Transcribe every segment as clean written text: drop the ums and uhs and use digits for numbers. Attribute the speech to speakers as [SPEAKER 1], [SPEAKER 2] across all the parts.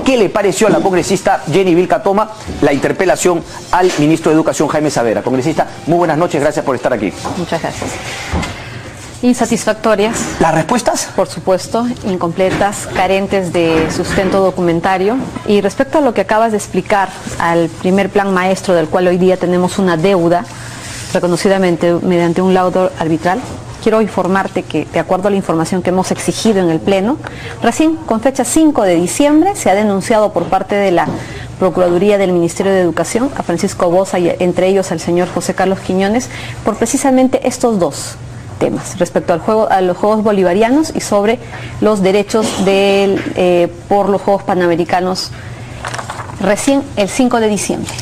[SPEAKER 1] qué le pareció a la congresista Jenny Vilca Toma la interpelación al ministro de Educación, Jaime Saavedra. Congresista, muy buenas noches, gracias por estar aquí.
[SPEAKER 2] Muchas gracias. Insatisfactorias.
[SPEAKER 1] ¿Las respuestas?
[SPEAKER 2] Por supuesto, incompletas, carentes de sustento documentario. Y respecto a lo que acabas de explicar, al primer plan maestro del cual hoy día tenemos una deuda, reconocidamente mediante un laudo arbitral, quiero informarte que, de acuerdo a la información que hemos exigido en el Pleno, recién con fecha 5 de diciembre se ha denunciado por parte de la Procuraduría del Ministerio de Educación a Francisco Boza y entre ellos al señor José Carlos Quiñones por precisamente estos dos temas, respecto a los Juegos Bolivarianos y sobre los derechos por los Juegos Panamericanos, recién el 5 de diciembre.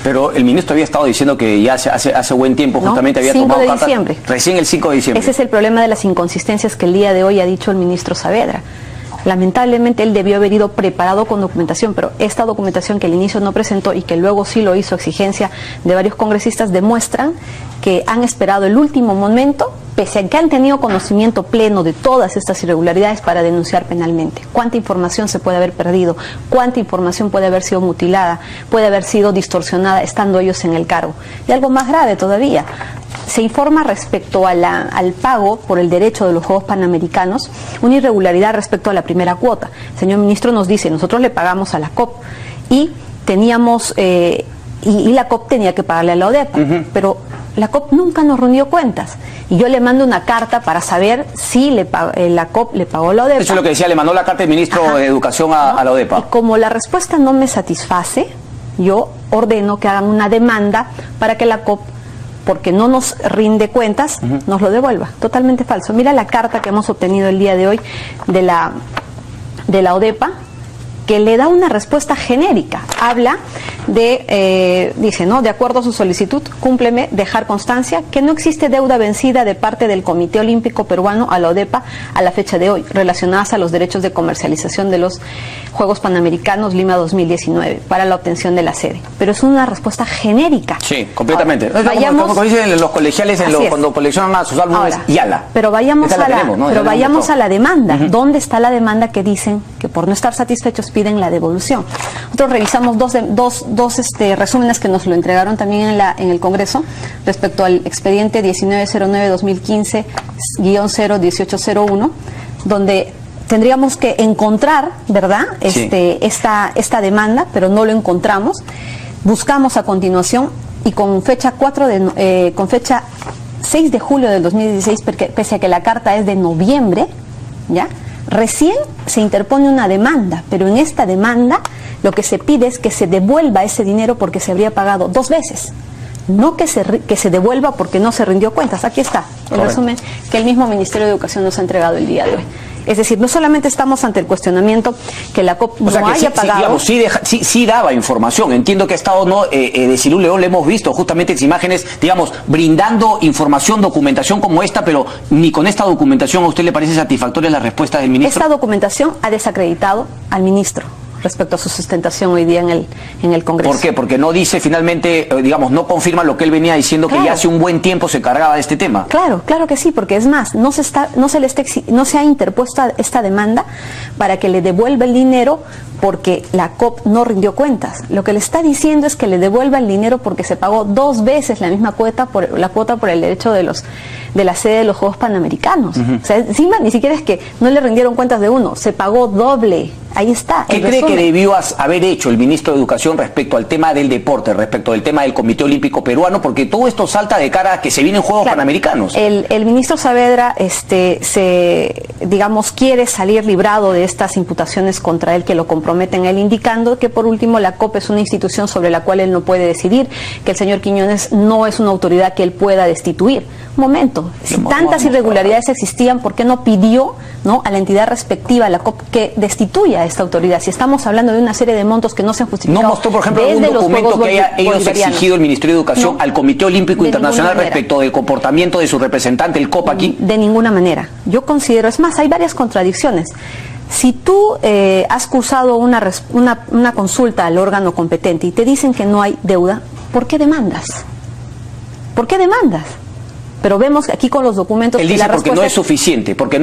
[SPEAKER 1] Pero el ministro había estado diciendo que ya hace buen tiempo justamente había tomado cartas. Recién el 5 de diciembre.
[SPEAKER 2] Ese es el problema de las inconsistencias que el día de hoy ha dicho el ministro Saavedra. Lamentablemente él debió haber ido preparado con documentación, pero esta documentación que al inicio no presentó y que luego sí lo hizo a exigencia de varios congresistas demuestran que han esperado el último momento, pese a que han tenido conocimiento pleno de todas estas irregularidades para denunciar penalmente. ¿Cuánta información se puede haber perdido? ¿Cuánta información puede haber sido mutilada? ¿Puede haber sido distorsionada estando ellos en el cargo? Y algo más grave todavía. Se informa respecto al pago por el derecho de los Juegos Panamericanos, una irregularidad respecto a la primera cuota. El señor ministro nos dice, nosotros le pagamos a la COP y teníamos, y la COP tenía que pagarle a la ODEPA, pero la COP nunca nos rindió cuentas. Y yo le mando una carta para saber si la COP le pagó a la ODEPA.
[SPEAKER 1] Eso es lo que decía, le mandó la carta del ministro de Educación a la ODEPA.
[SPEAKER 2] Y como la respuesta no me satisface, yo ordeno que hagan una demanda para que la COP, porque no nos rinde cuentas, nos lo devuelva. Totalmente falso. Mira la carta que hemos obtenido el día de hoy de la ODEPA, que le da una respuesta genérica. Habla dice, ¿no? De acuerdo a su solicitud, cúmpleme dejar constancia que no existe deuda vencida de parte del Comité Olímpico Peruano a la ODEPA a la fecha de hoy, relacionadas a los derechos de comercialización de los Juegos Panamericanos Lima 2019 para la obtención de la sede. Pero es una respuesta genérica.
[SPEAKER 1] Sí, completamente.
[SPEAKER 2] Ahora,
[SPEAKER 1] como dicen los colegiales cuando coleccionan a sus álbumes, YALA.
[SPEAKER 2] Pero vayamos a la demanda. ¿Dónde está la demanda que dicen que por no estar satisfechos piden la devolución? Nosotros revisamos dos resúmenes que nos lo entregaron también en el Congreso respecto al expediente 1909-2015-01801, donde tendríamos que encontrar, ¿verdad?,
[SPEAKER 1] sí,
[SPEAKER 2] esta demanda, pero no lo encontramos. Buscamos a continuación y con fecha 6 de julio del 2016, porque pese a que la carta es de noviembre, ¿ya?, recién se interpone una demanda, pero en esta demanda lo que se pide es que se devuelva ese dinero porque se habría pagado 2 veces. No que se devuelva porque no se rindió cuentas. Aquí está el resumen que el mismo Ministerio de Educación nos ha entregado el día de hoy. Es decir, no solamente estamos ante el cuestionamiento que la COP no haya pagado.
[SPEAKER 1] Sí daba información. Entiendo que ha estado de Silú León, le hemos visto justamente en imágenes, digamos, brindando información, documentación como esta, pero ni con esta documentación a usted le parece satisfactoria la respuesta del ministro.
[SPEAKER 2] Esta documentación ha desacreditado al ministro respecto a su sustentación hoy día en el Congreso.
[SPEAKER 1] ¿Por qué? Porque no dice finalmente, digamos, no confirma lo que él venía diciendo, claro, que ya hace un buen tiempo se cargaba de este tema.
[SPEAKER 2] Claro que sí, porque es más, no se ha interpuesto esta demanda para que le devuelva el dinero porque la COP no rindió cuentas. Lo que le está diciendo es que le devuelva el dinero porque se pagó 2 veces la misma cuota por el derecho de la sede de los Juegos Panamericanos. O sea, encima ni siquiera es que no le rindieron cuentas de uno, se pagó doble. Ahí está.
[SPEAKER 1] ¿Qué cree que debió haber hecho el ministro de Educación respecto al tema del deporte, respecto al tema del Comité Olímpico Peruano? Porque todo esto salta de cara a que se vienen Juegos Panamericanos.
[SPEAKER 2] El ministro Saavedra quiere salir librado de estas imputaciones contra él que lo comprometen, él indicando que por último la COP es una institución sobre la cual él no puede decidir, que el señor Quiñones no es una autoridad que él pueda destituir. Un momento, si tantas irregularidades existían, ¿por qué no pidió, ¿no?, a la entidad respectiva, a la COP, que destituya a esta autoridad? Si estamos hablando de una serie de montos que no se han justificado.
[SPEAKER 1] ¿No mostró, por ejemplo, algún documento que haya ellos exigido el Ministerio de Educación al Comité Olímpico Internacional respecto del comportamiento de su representante, el COP, aquí?
[SPEAKER 2] De ninguna manera. Yo considero, es más, hay varias contradicciones. Si tú has cursado una consulta al órgano competente y te dicen que no hay deuda, ¿por qué demandas? ¿Por qué demandas? Pero vemos aquí con los documentos...
[SPEAKER 1] Él dice porque no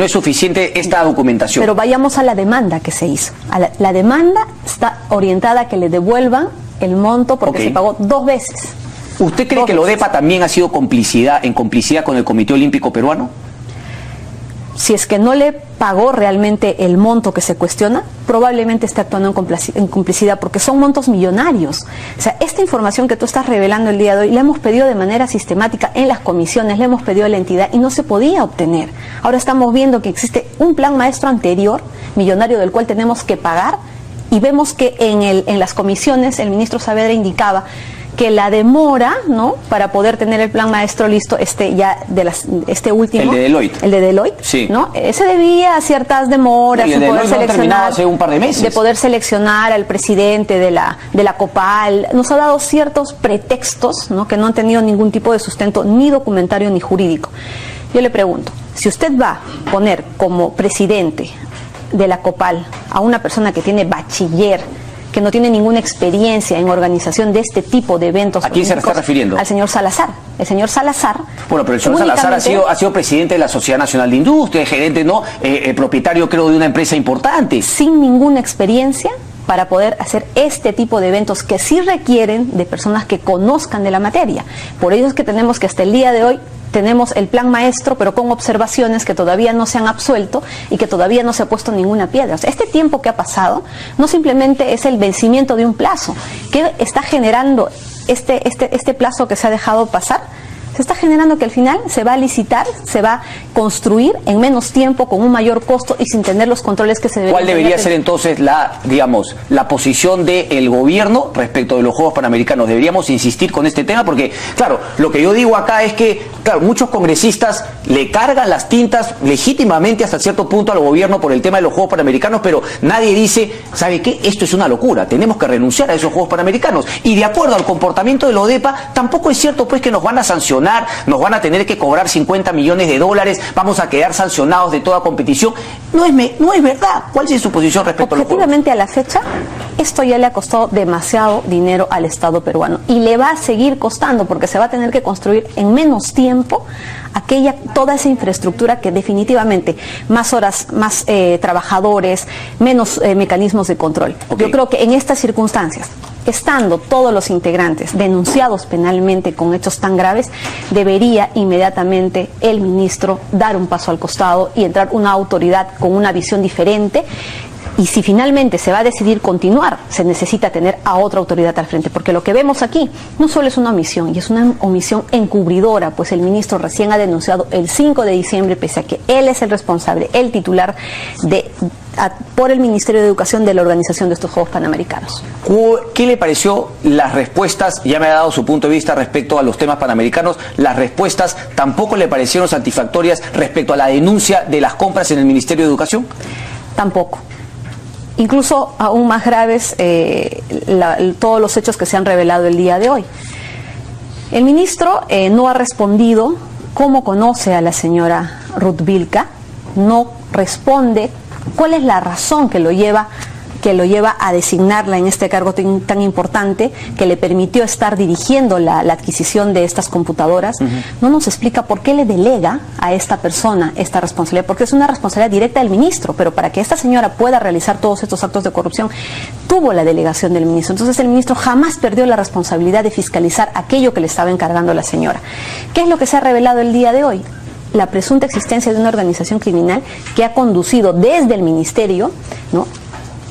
[SPEAKER 1] es suficiente esta documentación.
[SPEAKER 2] Pero vayamos a la demanda que se hizo. La demanda está orientada a que le devuelvan el monto porque se pagó 2 veces.
[SPEAKER 1] ¿Usted cree que el ODEPA también ha sido en complicidad con el Comité Olímpico Peruano?
[SPEAKER 2] Si es que no le pagó realmente el monto que se cuestiona, probablemente esté actuando en complicidad, porque son montos millonarios. O sea, esta información que tú estás revelando el día de hoy, la hemos pedido de manera sistemática en las comisiones, le hemos pedido a la entidad y no se podía obtener. Ahora estamos viendo que existe un plan maestro anterior, millonario, del cual tenemos que pagar, y vemos que en las comisiones el ministro Saavedra indicaba que la demora, ¿no?, para poder tener el plan maestro listo, este último,
[SPEAKER 1] el de Deloitte,
[SPEAKER 2] sí, ¿no? Se debía a ciertas demoras,
[SPEAKER 1] de poder seleccionar, hace un par de meses,
[SPEAKER 2] de poder seleccionar al presidente de la COPAL. Nos ha dado ciertos pretextos, ¿no?, que no han tenido ningún tipo de sustento ni documentario ni jurídico. Yo le pregunto, si usted va a poner como presidente de la COPAL a una persona que tiene bachiller, que no tiene ninguna experiencia en organización de este tipo de eventos.
[SPEAKER 1] ¿A quién se está refiriendo?
[SPEAKER 2] Al señor Salazar. El señor Salazar...
[SPEAKER 1] Bueno, pero el señor Salazar ha sido presidente de la Sociedad Nacional de Industria, gerente, ¿no? Propietario, creo, de una empresa importante.
[SPEAKER 2] Sin ninguna experiencia para poder hacer este tipo de eventos que sí requieren de personas que conozcan de la materia. Por ello es que tenemos que hasta el día de hoy tenemos el plan maestro, pero con observaciones que todavía no se han absuelto y que todavía no se ha puesto ninguna piedra. O sea, este tiempo que ha pasado no simplemente es el vencimiento de un plazo. ¿Qué está generando este plazo que se ha dejado pasar? Se está generando que al final se va a licitar, se va a construir en menos tiempo, con un mayor costo y sin tener los controles que se deberían.
[SPEAKER 1] ¿Cuál debería ser entonces la posición del gobierno respecto de los Juegos Panamericanos? Deberíamos insistir con este tema porque, claro, lo que yo digo acá es que, claro, muchos congresistas le cargan las tintas legítimamente hasta cierto punto al gobierno por el tema de los Juegos Panamericanos, pero nadie dice, ¿sabe qué? Esto es una locura, tenemos que renunciar a esos Juegos Panamericanos. Y de acuerdo al comportamiento del ODEPA, tampoco es cierto pues que nos van a sancionar, nos van a tener que cobrar $50 millones, vamos a quedar sancionados de toda competición. No es verdad. ¿Cuál es su posición respecto a los Juegos?
[SPEAKER 2] Objetivamente, a la fecha, esto ya le ha costado demasiado dinero al Estado peruano y le va a seguir costando porque se va a tener que construir en menos tiempo toda esa infraestructura que definitivamente más horas, más trabajadores, menos mecanismos de control. Yo creo que en estas circunstancias, estando todos los integrantes denunciados penalmente con hechos tan graves, debería inmediatamente el ministro dar un paso al costado y entrar una autoridad con una visión diferente. Y si finalmente se va a decidir continuar, se necesita tener a otra autoridad al frente, porque lo que vemos aquí no solo es una omisión, y es una omisión encubridora, pues el ministro recién ha denunciado el 5 de diciembre, pese a que él es el responsable, el titular por el Ministerio de Educación de la organización de estos Juegos Panamericanos.
[SPEAKER 1] ¿Qué le pareció las respuestas? Ya me ha dado su punto de vista respecto a los temas panamericanos. Las respuestas tampoco le parecieron satisfactorias respecto a la denuncia de las compras en el Ministerio de Educación.
[SPEAKER 2] Tampoco. Incluso aún más graves todos los hechos que se han revelado el día de hoy. El ministro no ha respondido cómo conoce a la señora Ruth Vilca, no responde cuál es la razón que lo lleva a designarla en este cargo tan importante, que le permitió estar dirigiendo la adquisición de estas computadoras. No nos explica por qué le delega a esta persona esta responsabilidad, porque es una responsabilidad directa del ministro, pero para que esta señora pueda realizar todos estos actos de corrupción, tuvo la delegación del ministro. Entonces el ministro jamás perdió la responsabilidad de fiscalizar aquello que le estaba encargando la señora. ¿Qué es lo que se ha revelado el día de hoy? La presunta existencia de una organización criminal que ha conducido desde el ministerio, ¿no?,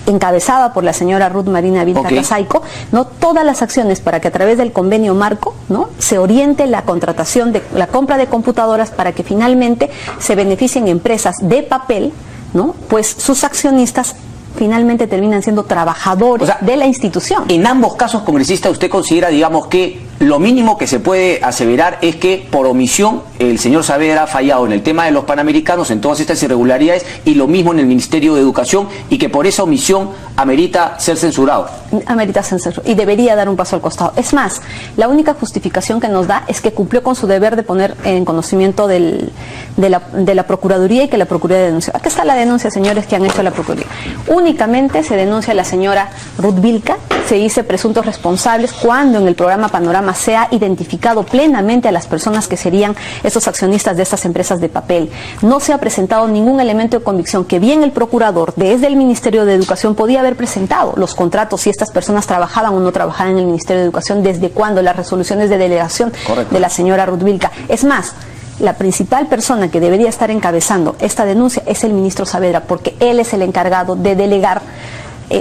[SPEAKER 2] encabezada por la señora Ruth Marina Vilca Casaico, ¿no?, todas las acciones para que a través del convenio marco, ¿no?, se oriente la contratación de la compra de computadoras para que finalmente se beneficien empresas de papel, ¿no?, pues sus accionistas finalmente terminan siendo trabajadores de la institución.
[SPEAKER 1] En ambos casos, congresista, ¿usted considera, digamos, que lo mínimo que se puede aseverar es que por omisión el señor Saavedra ha fallado en el tema de los Panamericanos, en todas estas irregularidades, y lo mismo en el Ministerio de Educación, y que por esa omisión amerita ser censurado?
[SPEAKER 2] Amerita ser censurado y debería dar un paso al costado. Es más, la única justificación que nos da es que cumplió con su deber de poner en conocimiento de la Procuraduría y que la Procuraduría denunció. Aquí está la denuncia, señores, que han hecho la Procuraduría. Únicamente se denuncia a la señora Ruth Vilca se dice presuntos responsables, cuando en el programa Panorama se ha identificado plenamente a las personas que serían esos accionistas de estas empresas de papel. No se ha presentado ningún elemento de convicción, que bien el procurador desde el Ministerio de Educación podía haber presentado los contratos, si estas personas trabajaban o no trabajaban en el Ministerio de Educación, desde cuándo, las resoluciones de delegación de la señora Ruth Vilca. Es más, la principal persona que debería estar encabezando esta denuncia es el ministro Saavedra, porque él es el encargado de delegar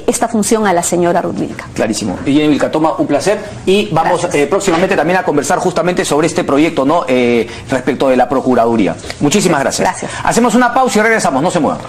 [SPEAKER 2] esta función a la señora Ruth Vilca.
[SPEAKER 1] Clarísimo. Y Jenny Vilcatoma, un placer. Y vamos próximamente también a conversar justamente sobre este proyecto, ¿no? Respecto de la Procuraduría. Muchísimas gracias.
[SPEAKER 2] Gracias.
[SPEAKER 1] Hacemos una pausa y regresamos. No se muevan.